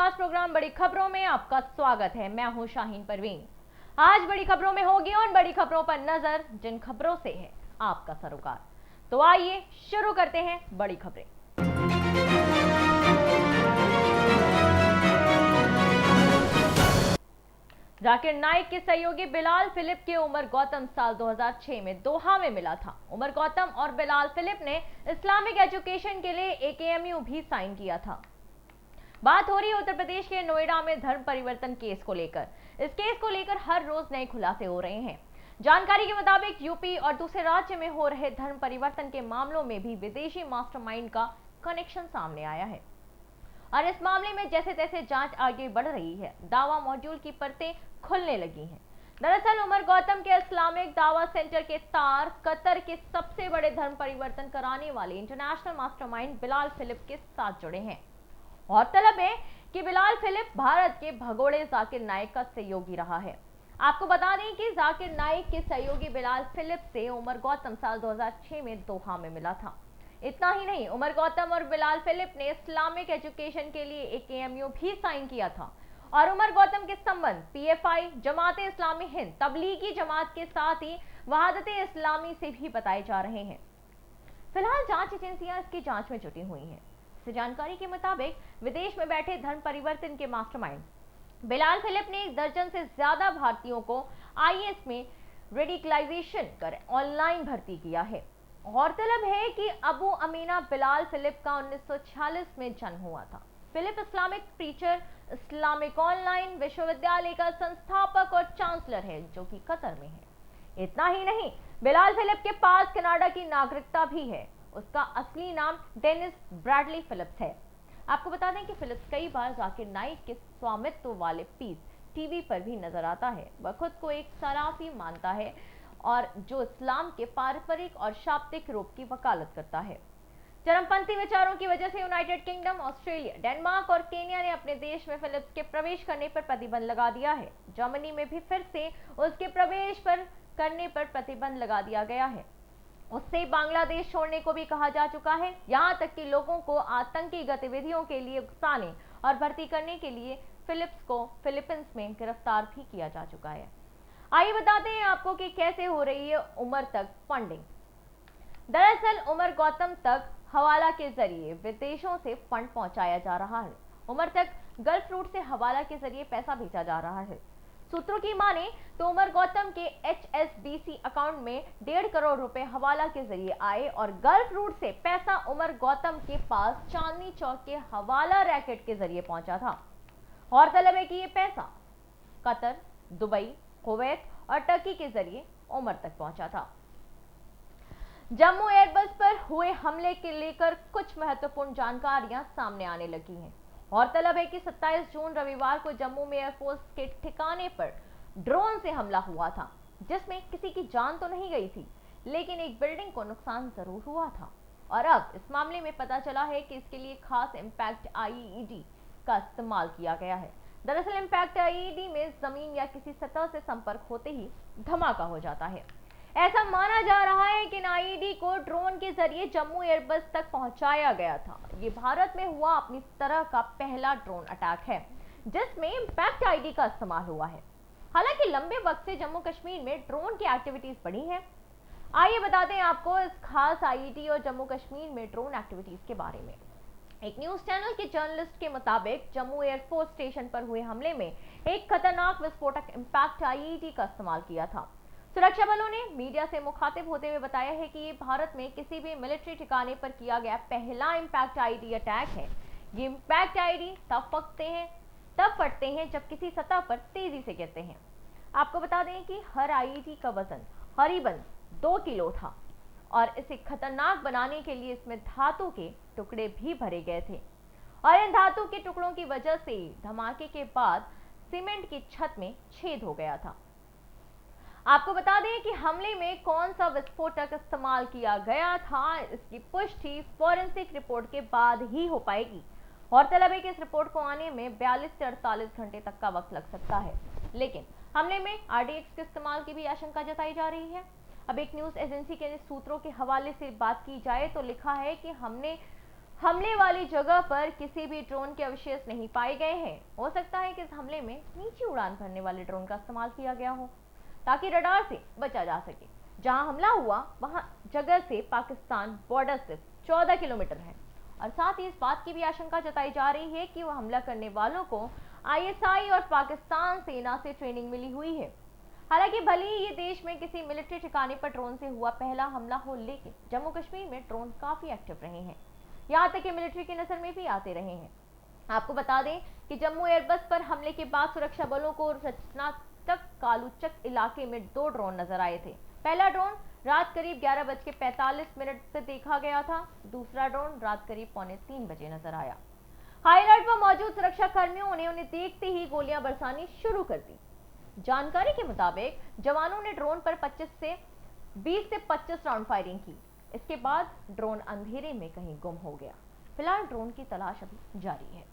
खास प्रोग्राम बड़ी खबरों में आपका स्वागत है। मैं हूं शाहीन परवीन। आज बड़ी खबरों में होगी उन बड़ी खबरों पर नजर जिन खबरों से है आपका सरोकार। तो आइए शुरू करते हैं बड़ी खबरें। जाकिर नाइक के सहयोगी बिलाल फिलिप की उमर गौतम साल 2006 में दोहा में मिला था। उमर गौतम और बिलाल फिलिप ने इस्लामिक एजुकेशन के लिए एक AMU भी साइन किया था। बात हो रही है उत्तर प्रदेश के नोएडा में धर्म परिवर्तन केस को लेकर। इस केस को लेकर हर रोज नए खुलासे हो रहे हैं। जानकारी के मुताबिक यूपी और दूसरे राज्य में हो रहे धर्म परिवर्तन के मामलों में भी विदेशी मास्टरमाइंड का कनेक्शन सामने आया है और इस मामले में जैसे तैसे जांच आगे बढ़ रही है। दावा मॉड्यूल की परतें खुलने लगी हैं। दरअसल उमर गौतम के इस्लामिक दावा सेंटर के तार कतर के सबसे बड़े धर्म परिवर्तन कराने वाले इंटरनेशनल मास्टरमाइंड बिलाल फिलिप के साथ जुड़े हैं। गौरतलब है कि बिलाल फिलिप भारत के भगोड़े जाकिर नाइक का सहयोगी रहा है। आपको बता दें कि जाकिर नाइक के सहयोगी बिलाल फिलिप से उमर गौतम साल 2006 में दोहा में मिला था। इतना ही नहीं, उमर गौतम और बिलाल फिलिप ने इस्लामिक एजुकेशन के लिए एक AMU भी साइन किया था और उमर गौतम के संबंध PFI, जमात इस्लामी हिंद, तबलीगी जमात के साथ ही वहादत इस्लामी से भी बताए जा रहे हैं। फिलहाल जांच एजेंसियां इसकी जांच में जुटी हुई हैं। जानकारी के मुताबिक विदेश में बैठे धर्म परिवर्तन के मास्टरमाइंड बिलाल फिलिप ने 1 दर्जन से ज्यादा भारतीयों को IS में रेडिकलाइजेशन कर ऑनलाइन भर्ती किया है। गौरतलब है कि अबू अमीना बिलाल फिलिप का 1946 में जन्म हुआ था। Philip Islamic preacher, Islamic online विश्वविद्यालय का संस्थापक और चांसलर है जो कि कतर में है। इतना ही नहीं, बिलाल फिलिप के पास कनाडा की नागरिकता भी है। उसका असली नाम डेनिस ब्रैडली फिलिप्स है। आपको बता दें कि फिलिप्स कई बार जाकिर नाइक के स्वामित्व वाले पीस टीवी पर भी नजर आता है। वह खुद को एक सराफी मानता है और जो इस्लाम के पारंपरिक और शाब्दिक रूप की वकालत करता है। चरमपंथी विचारों की वजह से यूनाइटेड किंगडम, ऑस्ट्रेलिया, डेनमार्क और केन्या ने अपने देश में फिलिप्स के प्रवेश करने पर प्रतिबंध लगा दिया है। जर्मनी में भी फिर से उसके प्रवेश करने पर प्रतिबंध लगा दिया गया है। उससे बांग्लादेश छोड़ने को भी कहा जा चुका है। यहाँ तक कि लोगों को आतंकी गतिविधियों के लिए उकसाने और भर्ती करने के लिए फिलिप्स को फिलीपींस में गिरफ्तार भी किया जा चुका है। आइए बताते हैं आपको कि कैसे हो रही है उमर तक फंडिंग। दरअसल उमर गौतम तक हवाला के जरिए विदेशों से फंड पहुंचाया जा रहा है। उमर तक गल्फ रूट से हवाला के जरिए पैसा भेजा जा रहा है। सूत्रों की माने तो उमर गौतम के HSBC अकाउंट में 1.5 करोड़ रुपए हवाला के जरिए आए और गल्फ रूट से पैसा उमर गौतम के पास चांदनी चौक के हवाला रैकेट के जरिए पहुंचा था। गौरतलब है कि ये पैसा कतर, दुबई, कुवैत और टर्की के जरिए उमर तक पहुंचा था। जम्मू एयरबेस पर हुए हमले के लेकर कुछ महत्वपूर्ण जानकारियां सामने आने लगी हैं। गौरतलब है कि 27 जून रविवार को जम्मू में एयरफोर्स के ठिकाने पर ड्रोन से हमला हुआ था, जिसमें किसी की जान तो नहीं गई थी, लेकिन एक बिल्डिंग को नुकसान जरूर हुआ था। और अब इस मामले में पता चला है कि इसके लिए खास इम्पैक्ट IED का इस्तेमाल किया गया है। दरअसल इम्पैक्ट IED में जमीन या किसी सतह से संपर्क होते ही धमाका हो जाता है। ऐसा माना जा रहा है कि IED को ड्रोन के जरिए जम्मू एयरबेस तक पहुंचाया गया था। ये भारत में हुआ अपनी तरह का पहला ड्रोन अटैक है जिसमें इम्पैक्ट IED का इस्तेमाल हुआ है। हालांकि लंबे वक्त से जम्मू कश्मीर में ड्रोन की एक्टिविटीज बढ़ी हैं। आइए बताते हैं आपको इस खास IED और जम्मू कश्मीर में ड्रोन एक्टिविटीज के बारे में। एक न्यूज चैनल के जर्नलिस्ट के मुताबिक जम्मू एयरफोर्स स्टेशन पर हुए हमले में एक खतरनाक विस्फोटक इम्पैक्ट IED का इस्तेमाल किया था। सुरक्षा बलों ने मीडिया से मुखातिब होते हुए बताया है कि ये भारत में किसी भी मिलिट्री ठिकाने पर किया गया पहला इम्पैक्ट IED अटैक है। ये इम्पैक्ट IED तब फटते हैं जब किसी सतह पर तेजी से गिरते हैं। आपको बता दें कि हर IED का वजन करीबन 2 किलो था और इसे खतरनाक बनाने के लिए इसमें धातु के टुकड़े भी भरे गए थे और इन धातु के टुकड़ों की वजह से धमाके के बाद सीमेंट की छत में छेद हो गया था। आपको बता दें कि हमले में कौन सा विस्फोटक इस्तेमाल किया गया था, इसकी पुष्टि फॉरेंसिक रिपोर्ट के बाद ही हो पाएगी। गौरतलब है कि इस रिपोर्ट को आने में 42 से 48 घंटे तक का वक्त लग सकता है, लेकिन हमले में RDX के इस्तेमाल की भी आशंका जताई जा रही है। अब एक न्यूज एजेंसी के सूत्रों के हवाले से बात की जाए तो लिखा है कि हमले वाली जगह पर किसी भी ड्रोन के अवशेष नहीं पाए गए हैं। हो सकता है कि इस हमले में नीची उड़ान भरने वाले ड्रोन का इस्तेमाल किया गया हो ताकि रडार से बचा जा सके। जहां हमला हुआ वहां जगह से पाकिस्तान बॉर्डर सिर्फ 14 किलोमीटर है और साथ ही इस बात की भी आशंका जताई जा रही है कि वह हमला करने वालों को आईएसआई और पाकिस्तान सेना से ट्रेनिंग मिली हुई है। हालांकि भले ही ये देश में किसी मिलिट्री ठिकाने पर ड्रोन से हुआ पहला हमला हो, लेकिन जम्मू कश्मीर में ड्रोन काफी एक्टिव रहे हैं, यहाँ तक कि मिलिट्री की नजर में भी आते रहे हैं। आपको बता दें कि जम्मू एयरबस पर हमले के बाद सुरक्षा बलों को रचनातक कालूचक इलाके में 2 ड्रोन नजर आए थे। पहला ड्रोन रात करीब 11:45 पर देखा गया था, दूसरा ड्रोन रात करीब 2:45 बजे नजर आया। हाई अलर्ट पर मौजूद सुरक्षा कर्मियों ने उन्हें देखते ही गोलियां बरसानी शुरू कर दी। जानकारी के मुताबिक जवानों ने ड्रोन पर 20 से 25 राउंड फायरिंग की। इसके बाद ड्रोन अंधेरे में कहीं गुम हो गया। फिलहाल ड्रोन की तलाश अभी जारी है।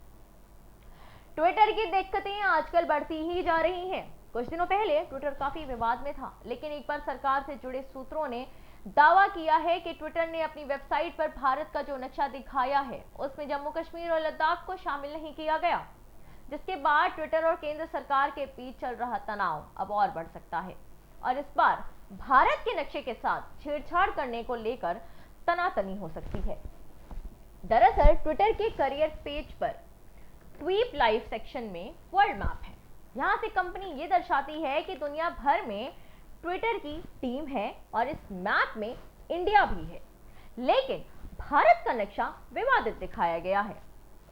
ट्विटर की दिक्कतें आजकल बढ़ती ही जा रही हैं। कुछ दिनों पहले ट्विटर काफी विवाद में था, लेकिन एक बार सरकार से जुड़े सूत्रों ने दावा किया है कि ट्विटर ने अपनी वेबसाइट पर भारत का जो नक्शा दिखाया है उसमें जम्मू कश्मीर और लद्दाख को शामिल नहीं किया गया, जिसके बाद ट्विटर और केंद्र सरकार के बीच चल रहा तनाव अब और बढ़ सकता है और इस बार भारत के नक्शे के साथ छेड़छाड़ करने को लेकर तनातनी हो सकती है। दरअसल ट्विटर के करियर पेज पर ट्वीट लाइव सेक्शन में वर्ल्ड मैप है। यहां से कंपनी ये दर्शाती है कि दुनिया भर में ट्विटर की टीम है और इस मैप में इंडिया भी है, लेकिन भारत का नक्शा विवादित दिखाया गया है।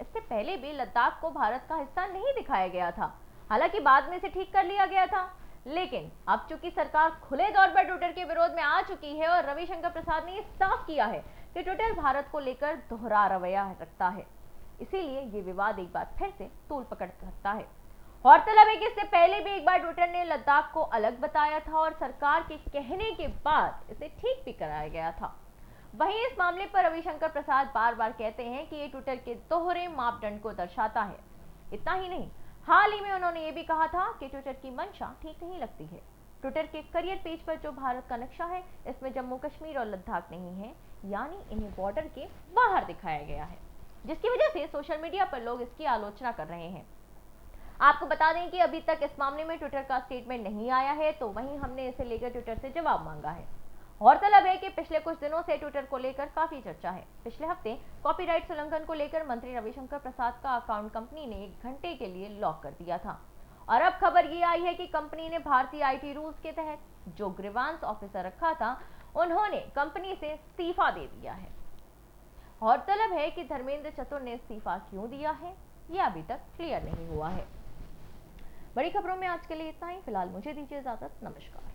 इससे पहले भी लद्दाख को भारत का हिस्सा नहीं दिखाया गया था, हालांकि बाद में इसे ठीक कर लिया गया था। लेकिन अब चूंकि सरकार खुले तौर पर ट्विटर के विरोध में आ चुकी है और रविशंकर प्रसाद ने साफ किया है कि ट्विटर भारत को लेकर दोहरा रवैया रखता है, इसीलिए ये विवाद एक बार फिर से तूल पकड़ सकता है। गौरतलब है कि इससे पहले भी एक बार ट्विटर ने लद्दाख को अलग बताया था और सरकार के कहने के बाद इसे ठीक भी कराया गया था। वहीं इस मामले पर रविशंकर प्रसाद बार बार कहते हैं कि ये ट्विटर के दोहरे मापदंड को दर्शाता है। इतना ही नहीं, हाल ही में उन्होंने ये भी कहा था कि ट्विटर की मंशा ठीक नहीं लगती है। ट्विटर के करियर पेज पर जो भारत का नक्शा है इसमें जम्मू कश्मीर और लद्दाख नहीं है, यानी इन्हें बॉर्डर के बाहर दिखाया गया है, जिसकी वजह से सोशल मीडिया पर लोग इसकी आलोचना कर रहे हैं। आपको बता दें कि अभी तक इस मामले में ट्विटर का स्टेटमेंट नहीं आया है, तो वहीं हमने इसे लेकर ट्विटर से जवाब मांगा है। गौरतलब है कि पिछले कुछ दिनों से ट्विटर को लेकर काफी चर्चा है। पिछले हफ्ते कॉपीराइट उल्लंघन को लेकर मंत्री रविशंकर प्रसाद का अकाउंट कंपनी ने 1 घंटे के लिए लॉक कर दिया था और अब खबर ये आई है कि कंपनी ने भारतीय आईटी रूल्स के तहत जो ग्रीवांस ऑफिसर रखा था उन्होंने कंपनी से इस्तीफा दे दिया है। गौरतलब है कि धर्मेंद्र चतुर ने इस्तीफा क्यों दिया है, यह अभी तक क्लियर नहीं हुआ है। बड़ी खबरों में आज के लिए इतना ही। फिलहाल मुझे दीजिए इजाजत। नमस्कार।